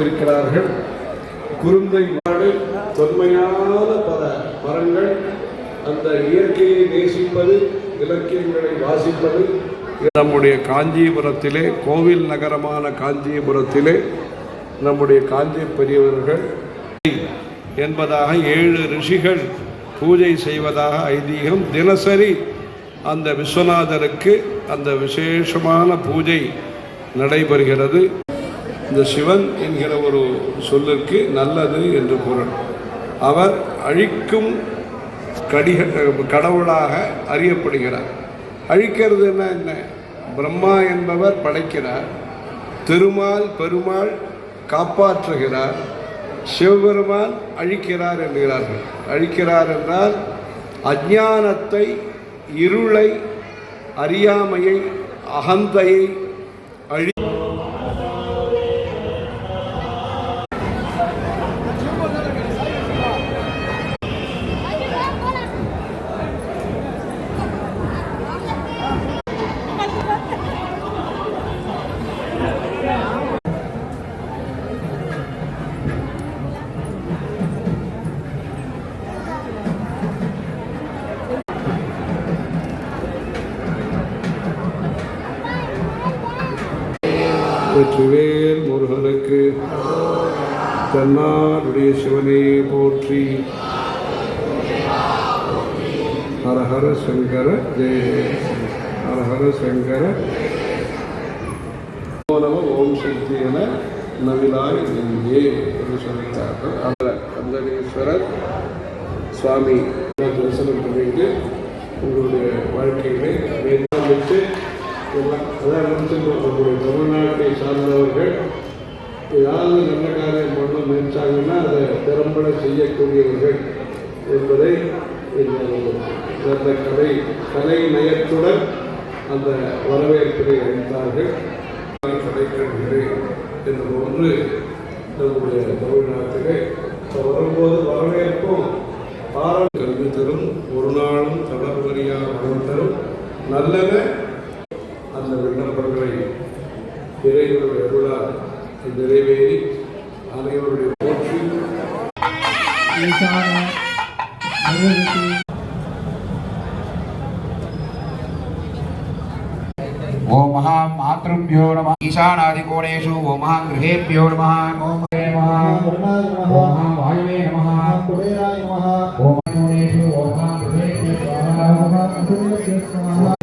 இருக்கிறார்கள். குருந்தை நாடு தொன்மையான பல மரங்கள், அந்த இயற்கையை நேசிப்பது, இலக்கியங்களை வாசிப்பது. நம்முடைய காஞ்சிபுரத்திலே, கோவில் நகரமான காஞ்சிபுரத்திலே நம்முடைய காஞ்சி பெரியவர்கள் என்பதாக 7 ரிஷிகள் பூஜை செய்வதாக ஐதீகம். தினசரி அந்த விஸ்வநாதருக்கு அந்த விசேஷமான பூஜை நடைபெறுகிறது. இந்த சிவன் என்கிற ஒரு சொல்லிற்கு நல்லது என்று பொருள். அவர் அழிக்கும் கடவுளாக அறியப்படுகிறார். அழிக்கிறது என்ன? பிரம்மா என்பவர் படைக்கிறார், திருமால் பெருமாள் காப்பாற்றுகிறார், சிவபெருமான் அழிக்கிறார் என்கிறார்கள். அழிக்கிறார் என்றால் அஞ்ஞானத்தை, இருளை, அறியாமையை, அகந்தையை வெற்றிவேல் முருகனுக்கு தன்னாருடைய சிவனே போற்றி. ஹரஹர சங்கர ஜெய ஹரஹர சங்கர நம ஓம் சக்தி என நவிலாய் நெஞ்சே என்று சொல்லிட்டார்கள். அந்தனீஸ்வரர் சுவாமி தரிசனம் பண்ணிட்டு உங்களுடைய வாழ்க்கைகளை மேற்கொண்டு நம்முடைய தமிழ்நாட்டை சார்ந்தவர்கள் ஏதாவது நல்ல காரியம் பண்ண நினைச்சாங்கன்னா அதை திறம்பட செய்யக்கூடியவர்கள் என்பதை இந்த கலை நயத்துடன் அந்த வரவேற்பினை அளித்தார்கள். கிடைக்கின்றே என்ற ஒன்று நம்முடைய தமிழ்நாட்டிலே வரும்போது வரவேற்பும் கல்வி தரும், ஒரு நாளும் தளர்வரியா மனம் தரும் நல்லன அந்த விண்ணப்பங்களை இறைவனுடைய அருளால் நிறைவேறி அனைவருடைய போற்றி. ஓம் மகா மாத்ருभ्यो நமः. ஈசானாதிகோணேஷு ஓம் மகா கிரகேभ्यो நமः. ஓம் மகா வாயுவே நமः. ஓம் மகா கோணேஷு ஓம் மகா கிரகேभ्यो நமः.